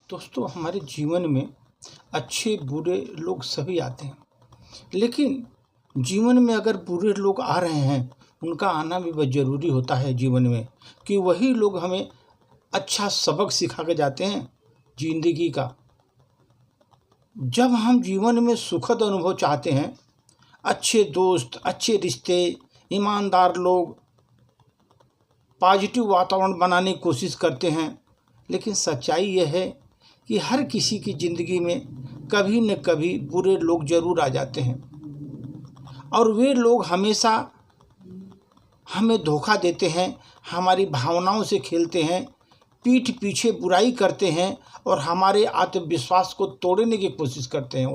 दोस्तों, हमारे जीवन में अच्छे बुरे लोग सभी आते हैं, लेकिन जीवन में अगर बुरे लोग आ रहे हैं, उनका आना भी बहुत ज़रूरी होता है जीवन में, कि वही लोग हमें अच्छा सबक सिखा के जाते हैं ज़िंदगी का। जब हम जीवन में सुखद अनुभव चाहते हैं, अच्छे दोस्त, अच्छे रिश्ते, ईमानदार लोग, पॉजिटिव वातावरण बनाने की कोशिश करते हैं, लेकिन सच्चाई यह है कि हर किसी की ज़िंदगी में कभी न कभी बुरे लोग ज़रूर आ जाते हैं और वे लोग हमेशा हमें धोखा देते हैं, हमारी भावनाओं से खेलते हैं, पीठ पीछे बुराई करते हैं और हमारे आत्मविश्वास को तोड़ने की कोशिश करते हैं।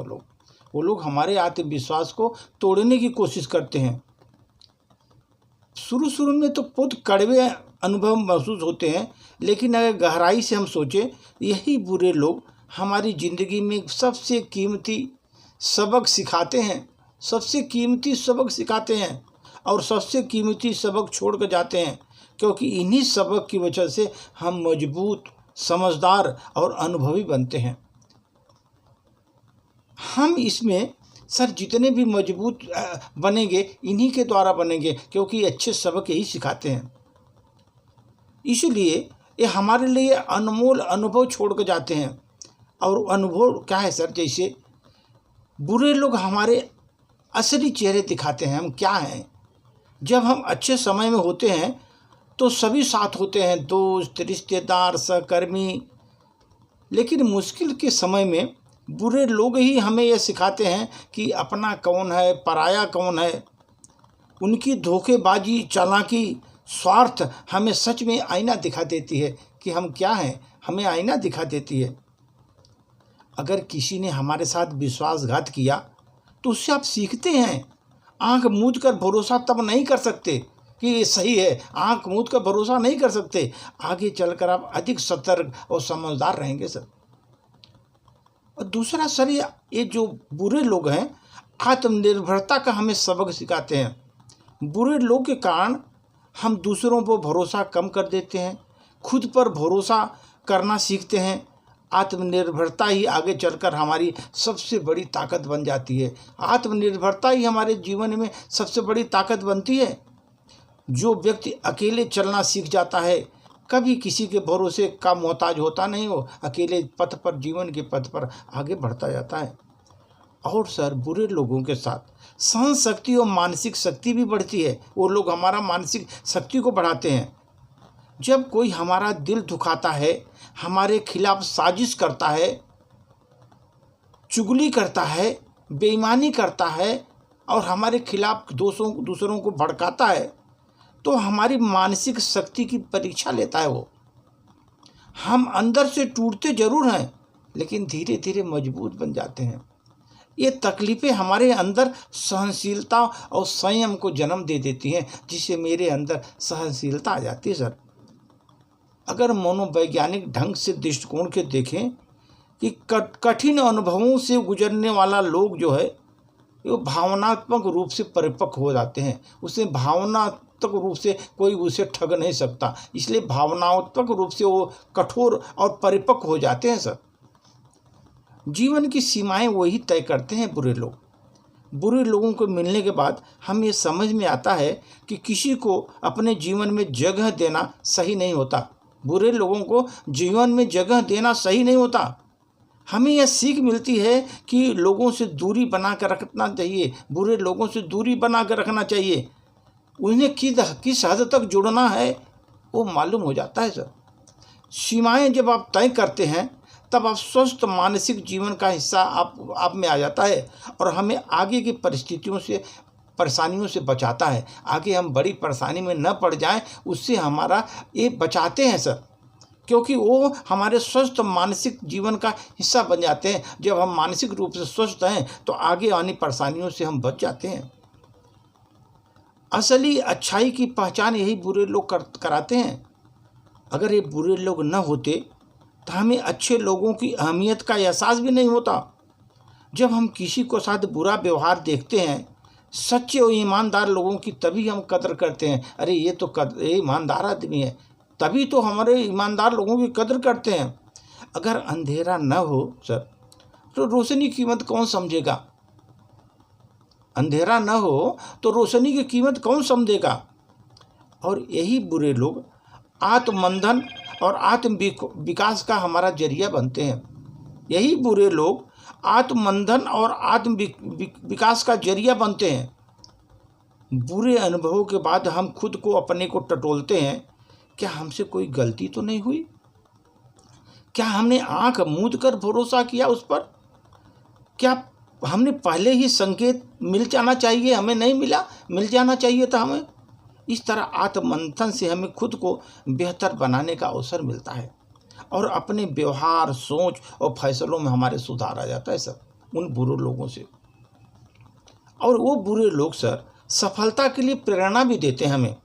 वो लोग हमारे आत्मविश्वास को तोड़ने की कोशिश करते हैं। शुरू में तो बहुत कड़वे अनुभव महसूस होते हैं, लेकिन अगर गहराई से हम सोचें, यही बुरे लोग हमारी ज़िंदगी में सबसे कीमती सबक सिखाते हैं, सबसे कीमती सबक सिखाते हैं और सबसे कीमती सबक छोड़ कर जाते हैं, क्योंकि इन्हीं सबक की वजह से हम मजबूत, समझदार और अनुभवी बनते हैं। हम इसमें सर जितने भी मजबूत बनेंगे, इन्हीं के द्वारा बनेंगे, क्योंकि अच्छे सबक यही सिखाते हैं। इसलिए ये हमारे लिए अनमोल अनुभव छोड़ कर जाते हैं। और अनुभव क्या है सर? जैसे बुरे लोग हमारे असली चेहरे दिखाते हैं, हम क्या हैं। जब हम अच्छे समय में होते हैं तो सभी साथ होते हैं, दोस्त, रिश्तेदार, सहकर्मी, लेकिन मुश्किल के समय में बुरे लोग ही हमें यह सिखाते हैं कि अपना कौन है, पराया कौन है। उनकी धोखेबाजी, चालाकी, स्वार्थ हमें सच में आईना दिखा देती है कि हम क्या हैं, हमें आईना दिखा देती है। अगर किसी ने हमारे साथ विश्वासघात किया तो उससे आप सीखते हैं। आंख मूंद कर भरोसा तब नहीं कर सकते कि ये सही है, आंख मूंद कर भरोसा नहीं कर सकते। आगे चलकर आप अधिक सतर्क और समझदार रहेंगे सर। और दूसरा सर, ये जो बुरे लोग हैं, आत्मनिर्भरता का हमें सबक सिखाते हैं। बुरे लोग के कारण हम दूसरों पर भरोसा कम कर देते हैं, खुद पर भरोसा करना सीखते हैं। आत्मनिर्भरता ही आगे चलकर हमारी सबसे बड़ी ताकत बन जाती है। आत्मनिर्भरता ही हमारे जीवन में सबसे बड़ी ताकत बनती है। जो व्यक्ति अकेले चलना सीख जाता है, कभी किसी के भरोसे का मोहताज होता नहीं, हो अकेले पथ पर, जीवन के पथ पर आगे बढ़ता जाता है। और सर, बुरे लोगों के साथ सहन शक्ति और मानसिक शक्ति भी बढ़ती है। वो लोग हमारा मानसिक शक्ति को बढ़ाते हैं। जब कोई हमारा दिल दुखाता है, हमारे खिलाफ साजिश करता है, चुगली करता है, बेईमानी करता है और हमारे खिलाफ दूसरों को भड़काता है, तो हमारी मानसिक शक्ति की परीक्षा लेता है वो। हम अंदर से टूटते जरूर हैं, लेकिन धीरे धीरे मजबूत बन जाते हैं। ये तकलीफ़ें हमारे अंदर सहनशीलता और संयम को जन्म दे देती हैं, जिससे मेरे अंदर सहनशीलता आ जाती है सर। अगर मनोवैज्ञानिक ढंग से दृष्टिकोण के देखें कि कठिन अनुभवों से गुजरने वाला लोग जो है, वो भावनात्मक रूप से परिपक्व हो जाते हैं। उसे भावनात्मक रूप से कोई उसे ठग नहीं सकता, इसलिए भावनात्मक रूप से वो कठोर और परिपक्व हो जाते हैं सर। जीवन की सीमाएं वही तय करते हैं बुरे लोग। बुरे लोगों को मिलने के बाद हम ये समझ में आता है कि किसी को अपने जीवन में जगह देना सही नहीं होता। बुरे लोगों को जीवन में जगह देना सही नहीं होता। हमें यह सीख मिलती है कि लोगों से दूरी बना कर रखना चाहिए, बुरे लोगों से दूरी बना कर रखना चाहिए। उन्हें किस हद तक जुड़ना है वो मालूम हो जाता है सर। सीमाएं जब आप तय करते हैं, तब आप स्वस्थ मानसिक जीवन का हिस्सा आप में आ जाता है और हमें आगे की परेशानियों से बचाता है। आगे हम बड़ी परेशानी में न पड़ जाएं, उससे हमारा ये बचाते हैं सर, क्योंकि वो हमारे स्वस्थ मानसिक जीवन का हिस्सा बन जाते हैं। जब हम मानसिक रूप से स्वस्थ हैं तो आगे आने परेशानियों से हम बच जाते हैं। असली अच्छाई की पहचान यही बुरे लोग कराते हैं। अगर ये बुरे लोग न होते तो हमें अच्छे लोगों की अहमियत का एहसास भी नहीं होता। जब हम किसी को साथ बुरा व्यवहार देखते हैं, सच्चे और ईमानदार लोगों की, तभी हम कदर करते हैं। अरे ये ईमानदार आदमी है, तभी तो हमारे ईमानदार लोगों की कदर करते हैं। अगर अंधेरा न हो सर तो रोशनी की कीमत कौन समझेगा? अंधेरा न हो तो रोशनी की कीमत कौन समझेगा? और यही बुरे लोग आत्मबंधन और आत्म विकास का हमारा जरिया बनते हैं। यही बुरे लोग आत्मबंधन और आत्म विकास का जरिया बनते हैं। बुरे अनुभवों के बाद हम खुद को अपने को टटोलते हैं, क्या हमसे कोई गलती तो नहीं हुई? क्या हमने आंख मूंद कर भरोसा किया उस पर? क्या हमने पहले ही संकेत मिल जाना चाहिए, हमें नहीं मिला, मिल जाना चाहिए था हमें? इस तरह आत्ममंथन से हमें खुद को बेहतर बनाने का अवसर मिलता है और अपने व्यवहार, सोच और फैसलों में हमारे सुधार आ जाता है सर, उन बुरे लोगों से। और वो बुरे लोग सर सफलता के लिए प्रेरणा भी देते हैं हमें।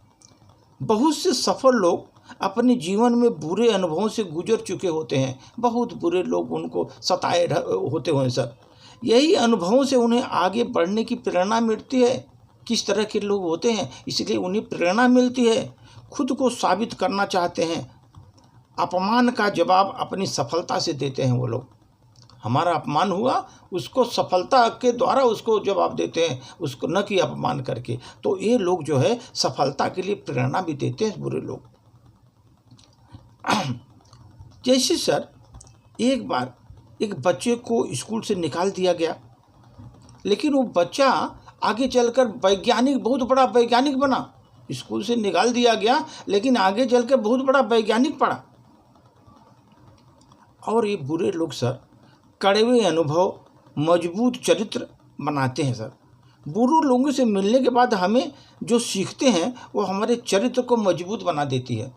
बहुत से सफल लोग अपने जीवन में बुरे अनुभवों से गुजर चुके होते हैं। बहुत बुरे लोग उनको सताए होते हैं सर। यही अनुभवों से उन्हें आगे बढ़ने की प्रेरणा मिलती है। किस तरह के लोग होते हैं, इसलिए उन्हें प्रेरणा मिलती है। खुद को साबित करना चाहते हैं। अपमान का जवाब अपनी सफलता से देते हैं वो लोग। हमारा अपमान हुआ, उसको सफलता के द्वारा उसको जवाब देते हैं, उसको न कि अपमान करके। तो ये लोग जो है सफलता के लिए प्रेरणा भी देते हैं बुरे लोग। जैसे सर एक बार एक बच्चे को स्कूल से निकाल दिया गया, लेकिन वो बच्चा आगे चलकर वैज्ञानिक, बहुत बड़ा वैज्ञानिक बना। स्कूल से निकाल दिया गया लेकिन आगे चलकर बहुत बड़ा वैज्ञानिक पड़ा। और ये बुरे लोग सर कड़वे अनुभव मजबूत चरित्र बनाते हैं सर। बुरे लोगों से मिलने के बाद हमें जो सीखते हैं वो हमारे चरित्र को मजबूत बना देती है।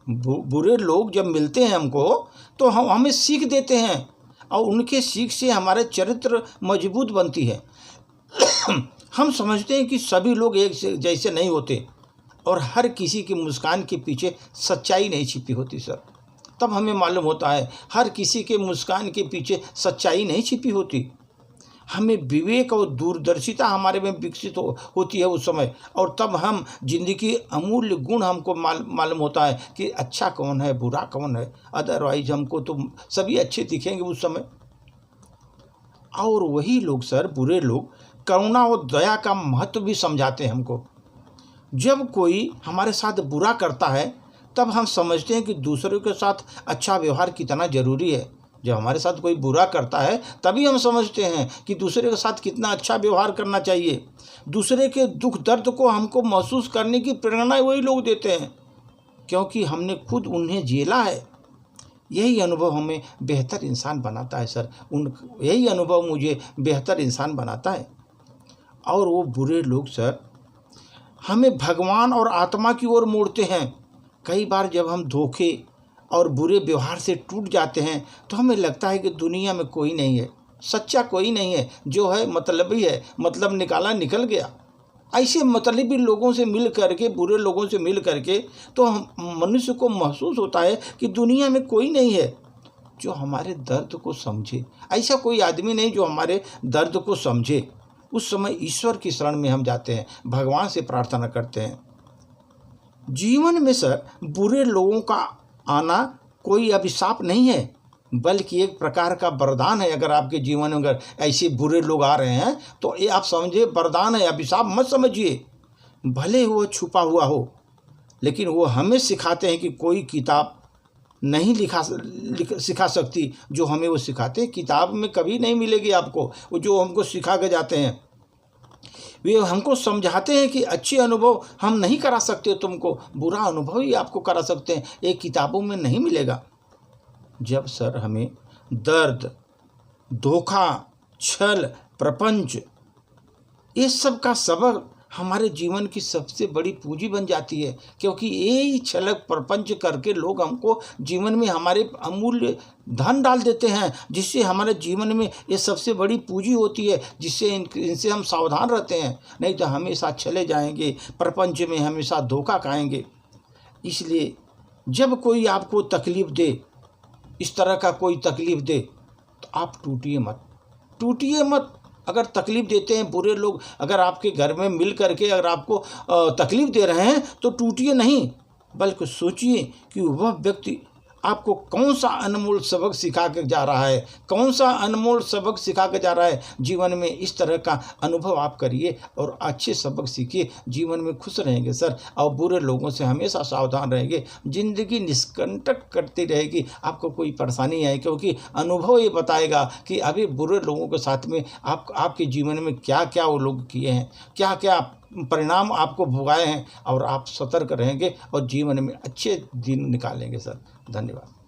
बुरे लोग जब मिलते हैं हमको तो हम हमें सीख देते हैं और उनके सीख से हमारे चरित्र मजबूत बनती है। हम समझते हैं कि सभी लोग एक जैसे नहीं होते और हर किसी की मुस्कान के पीछे सच्चाई नहीं छिपी होती सर। तब हमें मालूम होता है हर किसी के मुस्कान के पीछे सच्चाई नहीं छिपी होती। हमें विवेक और दूरदर्शिता हमारे में विकसित होती है उस समय, और तब हम जिंदगी अमूल्य गुण हमको मालूम होता है कि अच्छा कौन है, बुरा कौन है। अदरवाइज हमको तो सभी अच्छे दिखेंगे उस समय। और वही लोग सर, बुरे लोग, करुणा और दया का महत्व भी समझाते हैं हमको। जब कोई हमारे साथ बुरा करता है तब हम समझते हैं कि दूसरों के साथ अच्छा व्यवहार कितना ज़रूरी है। जब हमारे साथ कोई बुरा करता है तभी हम समझते हैं कि दूसरे के साथ कितना अच्छा व्यवहार करना चाहिए। दूसरे के दुख दर्द को हमको महसूस करने की प्रेरणा वही लोग देते हैं, क्योंकि हमने खुद उन्हें झेला है। यही अनुभव हमें बेहतर इंसान बनाता है सर। यही अनुभव मुझे बेहतर इंसान बनाता है। और वो बुरे लोग सर हमें भगवान और आत्मा की ओर मोड़ते हैं। कई बार जब हम धोखे और बुरे व्यवहार से टूट जाते हैं तो हमें लगता है कि दुनिया में कोई नहीं है, सच्चा कोई नहीं है, जो है मतलबी है, मतलब निकाला निकल गया। ऐसे मतलबी लोगों से मिल करके, बुरे लोगों से मिल करके तो मनुष्य को महसूस होता है कि दुनिया में कोई नहीं है जो हमारे दर्द को समझे। ऐसा कोई आदमी नहीं जो हमारे दर्द को समझे। उस समय ईश्वर की शरण में हम जाते हैं, भगवान से प्रार्थना करते हैं। जीवन में सर बुरे लोगों का आना कोई अभिशाप नहीं है, बल्कि एक प्रकार का वरदान है। अगर आपके जीवन में अगर ऐसे बुरे लोग आ रहे हैं तो ये आप समझिए वरदान है, अभिशाप मत समझिए। भले वो छुपा हुआ हो, लेकिन वो हमें सिखाते हैं कि कोई किताब नहीं सिखा सकती जो हमें वो सिखाते हैं। किताब में कभी नहीं मिलेगी आपको वो जो हमको सिखा के जाते हैं। वे हमको समझाते हैं कि अच्छे अनुभव हम नहीं करा सकते तुमको, बुरा अनुभव ही आपको करा सकते हैं, ये किताबों में नहीं मिलेगा। जब सर हमें दर्द, धोखा, छल, प्रपंच, ये सब का सबक हमारे जीवन की सबसे बड़ी पूंजी बन जाती है, क्योंकि यही छलक प्रपंच करके लोग हमको जीवन में हमारे अमूल्य धन डाल देते हैं, जिससे हमारे जीवन में ये सबसे बड़ी पूंजी होती है, जिससे इनसे हम सावधान रहते हैं। नहीं तो हमेशा चले जाएंगे, प्रपंच में हमेशा धोखा खाएंगे। इसलिए जब कोई आपको तकलीफ़ दे, इस तरह का कोई तकलीफ़ दे, तो आप टूटिए मत। अगर तकलीफ़ देते हैं बुरे लोग, अगर आपके घर में मिल करके अगर आपको तकलीफ़ दे रहे हैं तो टूटिए नहीं, बल्कि सोचिए कि वह व्यक्ति आपको कौन सा अनमोल सबक सिखा के जा रहा है, कौन सा अनमोल सबक सिखा के जा रहा है जीवन में। इस तरह का अनुभव आप करिए और अच्छे सबक सीखिए, जीवन में खुश रहेंगे सर। और बुरे लोगों से हमेशा सावधान रहेंगे, जिंदगी निष्कंटक करती रहेगी, आपको कोई परेशानी आए, क्योंकि अनुभव ये बताएगा कि अभी बुरे लोगों के साथ में आपके जीवन में क्या क्या वो लोग किए हैं, क्या क्या परिणाम आपको भुगाए हैं, और आप सतर्क रहेंगे और जीवन में अच्छे दिन निकालेंगे सर। धन्यवाद।